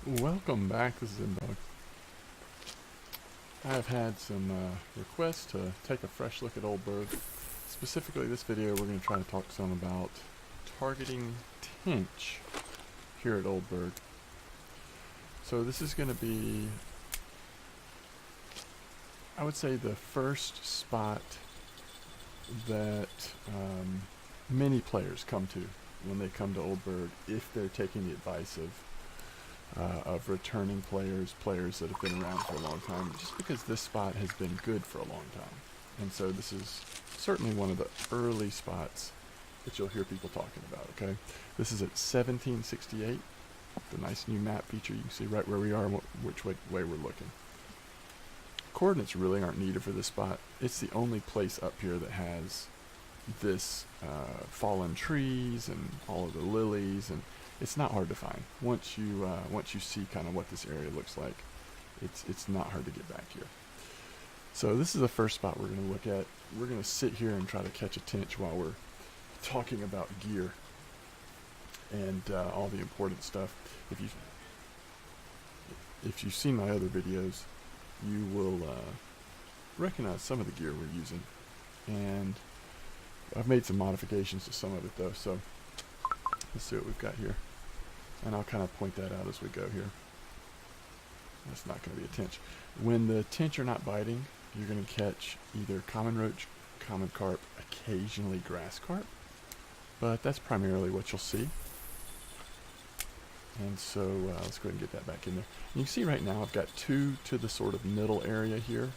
Welcome back, this is Burg. I have had some requests to take a fresh look at Old Burg. Specifically this video we're going to try to talk some about targeting Tench here at Old Burg. So this is going to be, I would say, the first spot that many players come to when they come to Old Burg, if they're taking the advice of returning players that have been around for a long time, just because this spot has been good for a long time. And so this is certainly one of the early spots that you'll hear people talking about, okay? This is at 1768, the nice new map feature. You can see right where we are and which way we're looking. Coordinates really aren't needed for this spot. It's the only place up here that has this fallen trees and all of the lilies, and it's not hard to find. Once you see kind of what this area looks like, it's not hard to get back here. So this is the first spot we're going to look at. We're going to sit here and try to catch a tench while we're talking about gear and all the important stuff. If you've seen my other videos, you will recognize some of the gear we're using, and I've made some modifications to some of it though, so let's see what we've got here. And I'll kind of point that out as we go here. That's not going to be a tench. When the tench are not biting, you're going to catch either common roach, common carp, occasionally grass carp, but that's primarily what you'll see. And so let's go ahead and get that back in there. And you can see right now I've got two to the sort of middle area here,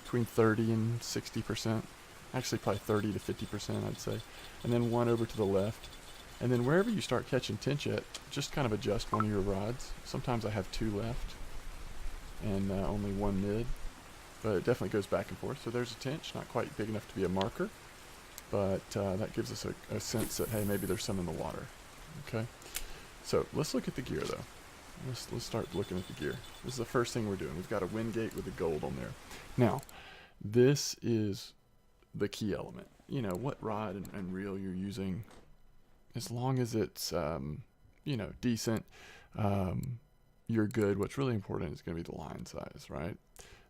between 30 and 60%. Actually probably 30 to 50%, I'd say. And then one over to the left. And then wherever you start catching tench at, just kind of adjust one of your rods. Sometimes I have two left and only one mid, but it definitely goes back and forth. So there's a tench, not quite big enough to be a marker, but that gives us a sense that, hey, maybe there's some in the water. Okay, so let's look at the gear though. Let's start looking at the gear. This is the first thing we're doing. We've got a wind gate with the gold on there. Now, this is the key element. You know, what rod and reel you're using, as long as it's you know, decent, you're good. What's really important is going to be the line size, right?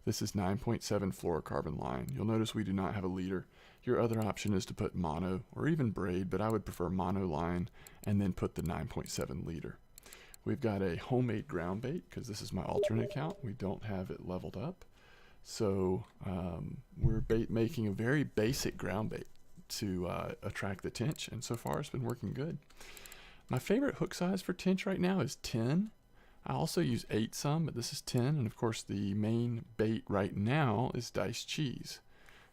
This is 9.7 fluorocarbon line. You'll notice we do not have a leader. Your other option is to put mono or even braid, but I would prefer mono line and then put the 9.7 leader. We've got a homemade ground bait because this is my alternate account. We don't have it leveled up. So we're making a very basic ground bait to attract the tench, and so far it's been working good. My favorite hook size for tench right now is 10. I also use 8 some, but this is 10, and of course the main bait right now is diced cheese.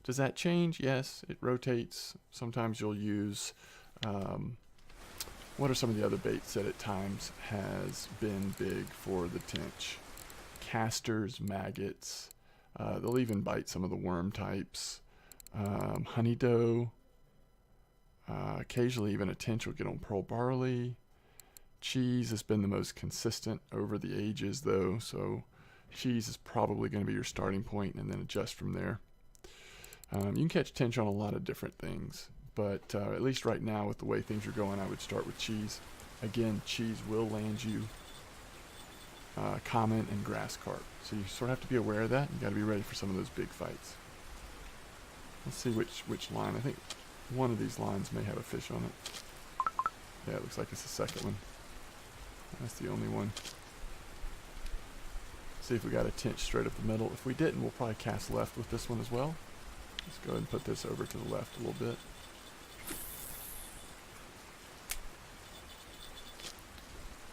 Does that change? Yes, it rotates. Sometimes you'll use, what are some of the other baits that at times has been big for the tench? Casters, maggots, they'll even bite some of the worm types, honey doe, occasionally even a tench will get on pearl barley. Cheese has been the most consistent over the ages though, so cheese is probably going to be your starting point and then adjust from there. You can catch tench on a lot of different things, but at least right now with the way things are going, I would start with cheese. Again, cheese will land you common and grass carp, so you sort of have to be aware of that. You got to be ready for some of those big fights. Let's see which line. I think one of these lines may have a fish on it. Yeah, it looks like it's the second one. That's the only one. See if we got a tench straight up the middle. If we didn't, we'll probably cast left with this one as well. Let's go ahead and put this over to the left a little bit.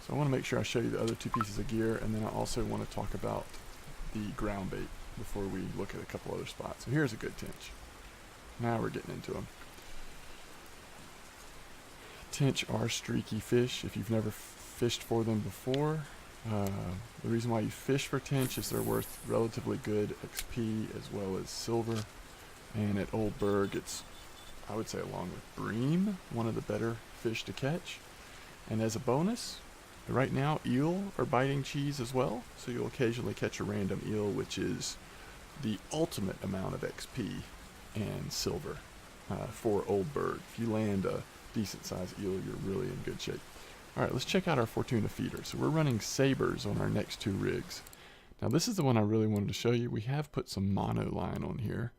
So I want to make sure I show you the other two pieces of gear, and then I also want to talk about the ground bait before we look at a couple other spots. So here's a good tench. Now we're getting into them. Tench are streaky fish. If you've never fished for them before, the reason why you fish for tench is they're worth relatively good XP as well as silver. And at Old Burg, it's, I would say, along with bream, one of the better fish to catch. And as a bonus, right now eel are biting cheese as well, so you'll occasionally catch a random eel, which is the ultimate amount of XP and silver for Old Burg. If you land a decent sized eel, you're really in good shape. Alright, let's check out our Fortuna feeder. So we're running Sabres on our next 2 rigs. Now this is the one I really wanted to show you. We have put some mono line on here.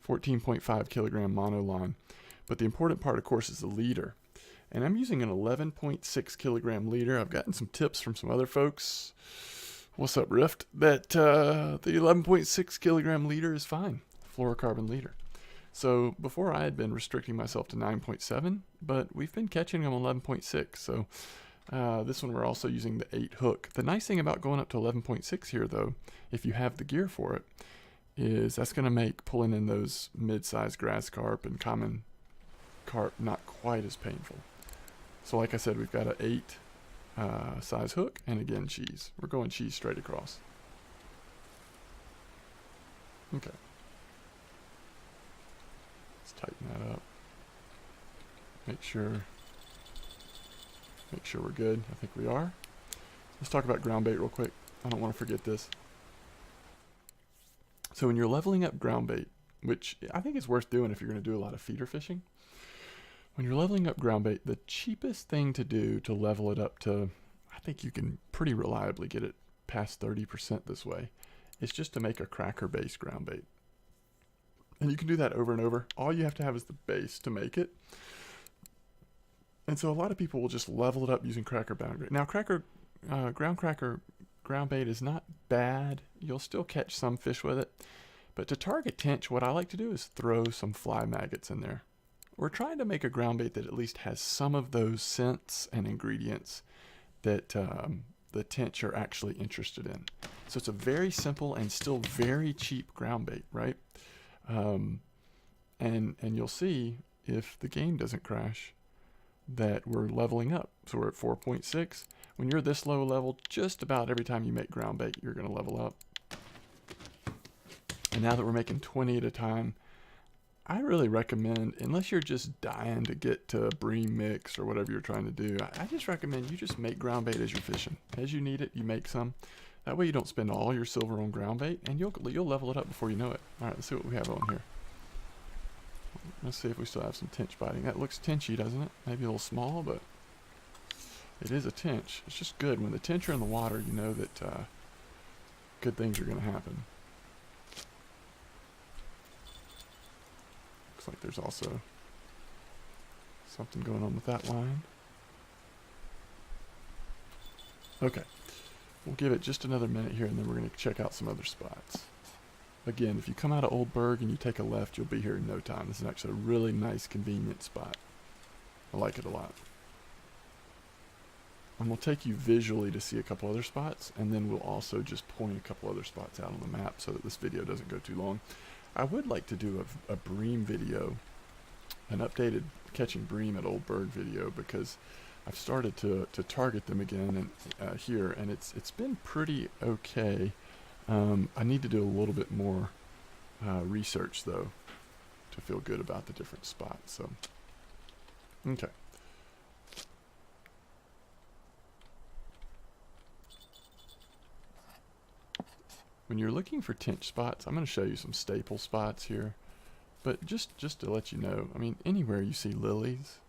14.5 kilogram mono line. But the important part, of course, is the leader. And I'm using an 11.6 kilogram leader. I've gotten some tips from some other folks. What's up, Rift? That the 11.6 kilogram leader is fine. Fluorocarbon leader. So before I had been restricting myself to 9.7, but we've been catching them 11.6. So this one we're also using the 8 hook. The nice thing about going up to 11.6 here, though, if you have the gear for it, is that's going to make pulling in those mid-sized grass carp and common carp not quite as painful. So like I said, we've got an 8 size hook, and again cheese. We're going cheese straight across. Okay. Let's tighten that up. Make sure we're good. I think we are. Let's talk about ground bait real quick. I don't want to forget this. So when you're leveling up ground bait, which I think is worth doing if you're going to do a lot of feeder fishing, when you're leveling up ground bait, the cheapest thing to do to level it up to, I think you can pretty reliably get it past 30% this way, is just to make a cracker-based ground bait. And you can do that over and over. All you have to have is the base to make it. And so a lot of people will just level it up using cracker boundary. Now, ground bait is not bad. You'll still catch some fish with it. But to target tench, what I like to do is throw some fly maggots in there. We're trying to make a ground bait that at least has some of those scents and ingredients that the tench are actually interested in. So it's a very simple and still very cheap ground bait, right? And you'll see if the game doesn't crash that we're leveling up. So we're at 4.6. When you're this low level, just about every time you make ground bait, you're going to level up. And now that we're making 20 at a time, I really recommend, unless you're just dying to get to bream mix or whatever you're trying to do, I just recommend you just make ground bait as you're fishing. As you need it, you make some. That way you don't spend all your silver on ground bait, and you'll level it up before you know it. All right, let's see what we have on here. Let's see if we still have some tench biting. That looks tenchy, doesn't it? Maybe a little small, but it is a tench. It's just good. When the tench are in the water, you know that good things are going to happen. Looks like there's also something going on with that line. Okay. We'll give it just another minute here, and then we're going to check out some other spots. Again, if you come out of Old Burg and you take a left, you'll be here in no time. This is actually a really nice, convenient spot. I like it a lot. And we'll take you visually to see a couple other spots, and then we'll also just point a couple other spots out on the map so that this video doesn't go too long. I would like to do a bream video, an updated catching bream at Old Burg video, because I've started to target them again and here, and it's been pretty okay. I need to do a little bit more research, though, to feel good about the different spots. So, okay. When you're looking for tench spots, I'm going to show you some staple spots here. But just to let you know, I mean, anywhere you see lilies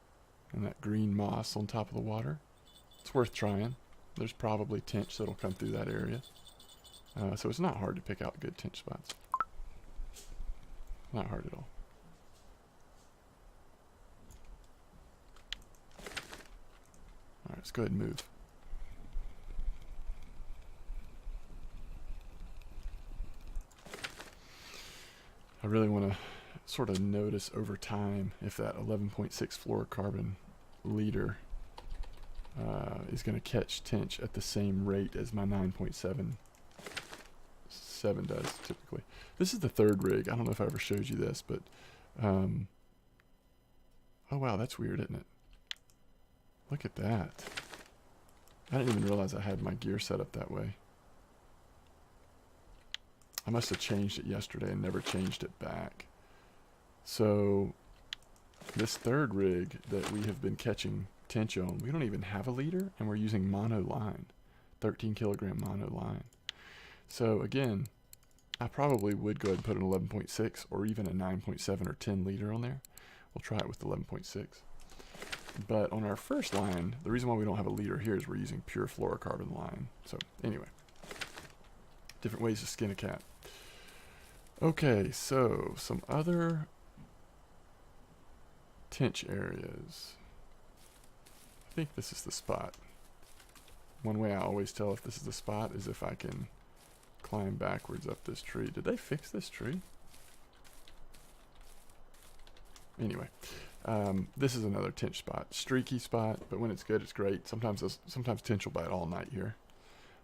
and that green moss on top of the water, it's worth trying. There's probably tench that'll come through that area. So it's not hard to pick out good tench spots. Not hard at all. Alright, let's go ahead and move. I really want to sort of notice over time if that 11.6 fluorocarbon leader is going to catch tench at the same rate as my 9.7 does typically. This is the third rig. I don't know if I ever showed you this, but oh wow, that's weird, isn't it? Look at that. I didn't even realize I had my gear set up that way. I must have changed it yesterday and never changed it back. So this third rig that we have been catching tench on, we don't even have a leader, and we're using mono line, 13 kilogram mono line. So again, I probably would go ahead and put an 11.6 or even a 9.7 or 10 leader on there. We'll try it with 11.6. But on our first line, the reason why we don't have a leader here is we're using pure fluorocarbon line. So anyway, different ways to skin a cat. Okay, so some other tench areas. I think this is the spot. One way I always tell if this is the spot is if I can climb backwards up this tree. Did they fix this tree? Anyway, this is another tench spot. Streaky spot, but when it's good, it's great. Sometimes tench will bite all night here.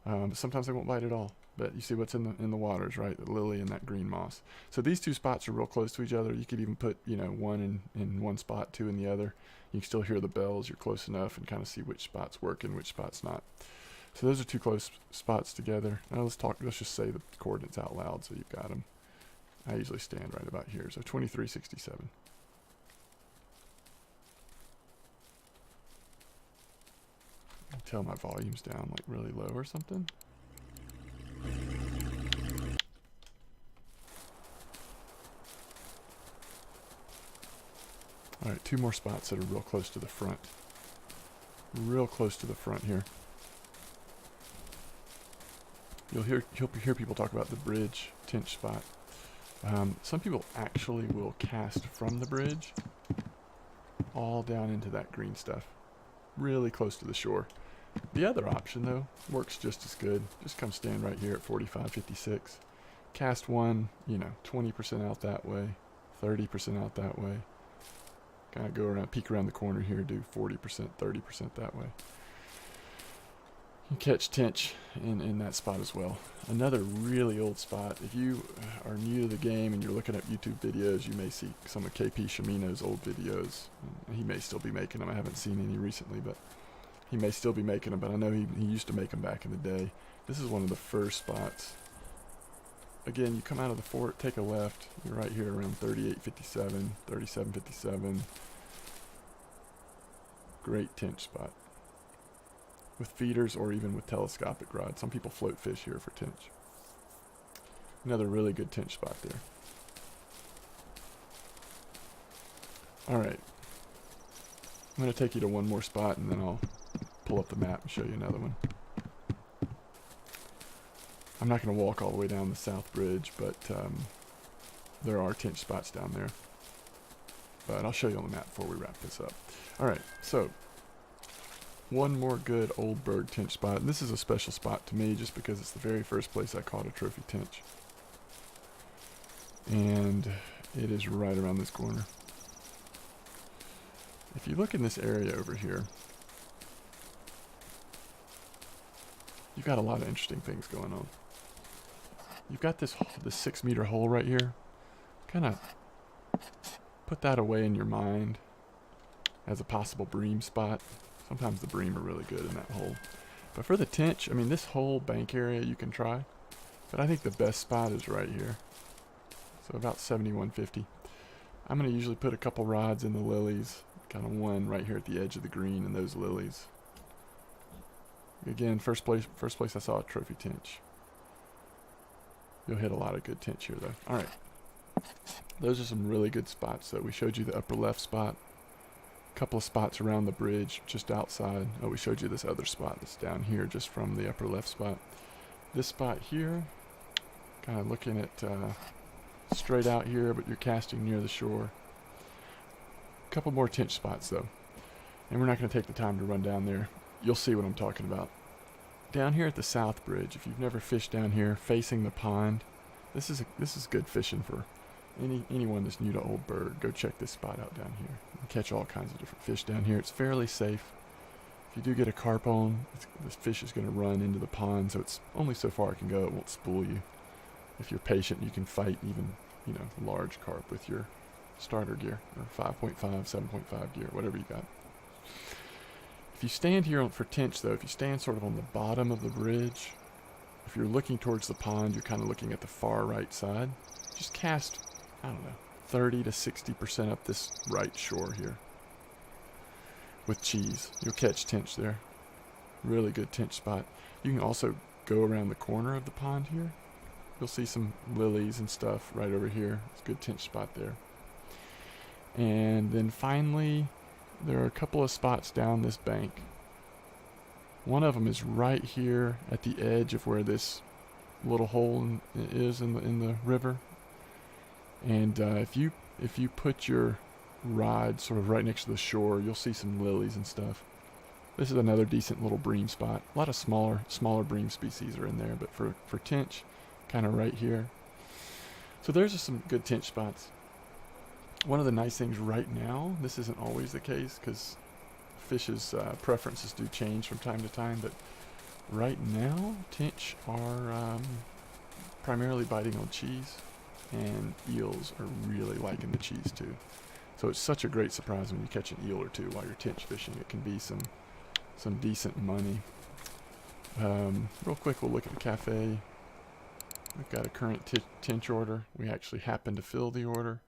But sometimes they won't bite at all. But you see what's in the waters, right? The lily and that green moss. So these two spots are real close to each other. You could even put, one in one spot, two in the other. You can still hear the bells. You're close enough and kind of see which spot's working, which spot's not. So those are two close spots together. Now let's just say the coordinates out loud so you've got them. I usually stand right about here. So 2367. Tell my volume's down like really low or something. Alright, two more spots that are real close to the front. Real close to the front here. You'll hear people talk about the bridge tench spot. Some people actually will cast from the bridge all down into that green stuff. Really close to the shore. The other option, though, works just as good. Just come stand right here at 4556. Cast one, 20% out that way, 30% out that way. Kind of go around, peek around the corner here, do 40%, 30% that way. You catch tench in that spot as well. Another really old spot. If you are new to the game and you're looking at YouTube videos, you may see some of KP Shimino's old videos. He may still be making them. I haven't seen any recently, but he may still be making them. But I know he used to make them back in the day. This is one of the first spots. Again, you come out of the fort, take a left. You're right here around 3857, 3757. Great tench spot. With feeders or even with telescopic rods. Some people float fish here for tench. Another really good tench spot there. Alright. I'm going to take you to one more spot and then I'll pull up the map and show you another one. I'm not going to walk all the way down the south bridge, but there are tench spots down there. But I'll show you on the map before we wrap this up. Alright, so one more good old Burg tench spot. And this is a special spot to me just because it's the very first place I caught a trophy tench. And it is right around this corner. If you look in this area over here, you've got a lot of interesting things going on. You've got this 6 meter hole right here. Kind of put that away in your mind as a possible bream spot. Sometimes the bream are really good in that hole. But for the tench, I mean, this whole bank area you can try. But I think the best spot is right here. So about 7150. I'm going to usually put a couple rods in the lilies. Kind of one right here at the edge of the green in those lilies. Again, first place I saw a trophy tench. You'll hit a lot of good tench here though. Alright. Those are some really good spots though. We showed you the upper left spot. A couple of spots around the bridge just outside. Oh, we showed you this other spot that's down here just from the upper left spot. This spot here, kind of looking at straight out here, but you're casting near the shore. A couple more tench spots though. And we're not going to take the time to run down there. You'll see what I'm talking about. Down here at the south bridge, if you've never fished down here facing the pond, this is good fishing for anyone that's new to Old Burg. Go check this spot out down here. You can catch all kinds of different fish down here. It's fairly safe. If you do get a carp on, this fish is going to run into the pond, so it's only so far it can go. It won't spool you. If you're patient, you can fight even, large carp with your starter gear, or 5.5, 7.5 gear, whatever you got. If you stand here for tench though, if you stand sort of on the bottom of the bridge, if you're looking towards the pond, you're kind of looking at the far right side. Just cast, 30 to 60% up this right shore here. With cheese. You'll catch tench there. Really good tench spot. You can also go around the corner of the pond here. You'll see some lilies and stuff right over here. It's a good tench spot there. And then finally, there are a couple of spots down this bank. One of them is right here at the edge of where this little hole is in the river. And if you put your rod sort of right next to the shore, you'll see some lilies and stuff. This is another decent little bream spot. A lot of smaller bream species are in there, but for tench, kind of right here. So there's just some good tench spots. One of the nice things right now, this isn't always the case because fish's preferences do change from time to time, but right now tench are primarily biting on cheese, and eels are really liking the cheese too. So it's such a great surprise when you catch an eel or two while you're tench fishing. It can be some decent money. Real quick, we'll look at the cafe. We've got a current tench order. We actually happen to fill the order,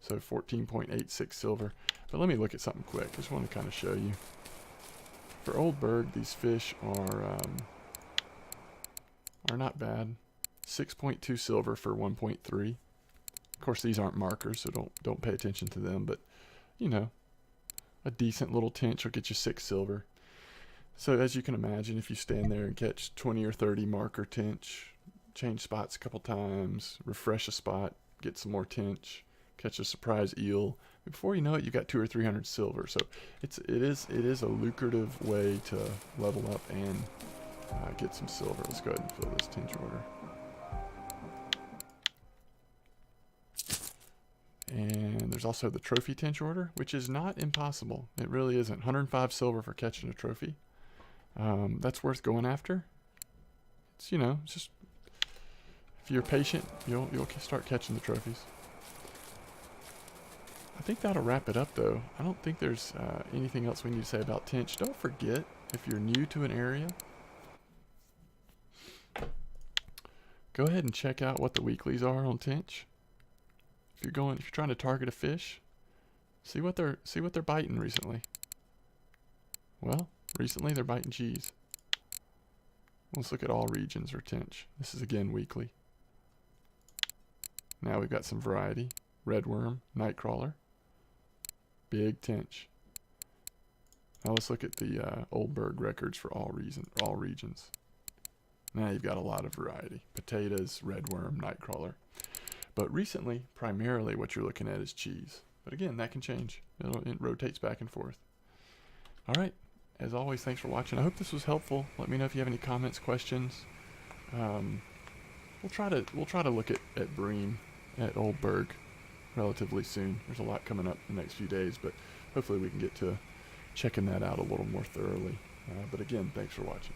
so 14.86 silver. But let me look at something quick. I just want to kind of show you. For Old Burg, these fish are not bad. 6.2 silver for 1.3. Of course, these aren't markers, so don't pay attention to them. But you know, a decent little tench will get you 6 silver. So as you can imagine, if you stand there and catch 20 or 30 marker tench, change spots a couple times, refresh a spot, get some more tench, catch a surprise eel, before you know it, you got 200 or 300 silver. So it is a lucrative way to level up and get some silver. Let's go ahead and fill this tench order. And there's also the trophy tench order, which is not impossible. It really isn't. 105 silver for catching a trophy. That's worth going after. It's, you know, it's just, if you're patient, you'll start catching the trophies. I think that'll wrap it up, though. I don't think there's anything else we need to say about tench. Don't forget, if you're new to an area, go ahead and check out what the weeklies are on tench. If you're trying to target a fish, see what they're biting recently. Well, recently they're biting cheese. Let's look at all regions or tench. This is again weekly. Now we've got some variety. Redworm, nightcrawler, big tench. Now let's look at the Old Burg records for all regions. Now you've got a lot of variety. Potatoes, redworm, nightcrawler. But recently, primarily what you're looking at is cheese. But again, that can change. It rotates back and forth. All right. As always, thanks for watching. I hope this was helpful. Let me know if you have any comments, questions. We'll try to look at bream at Old Burg relatively soon. There's a lot coming up in the next few days, but hopefully we can get to checking that out a little more thoroughly. But again, thanks for watching.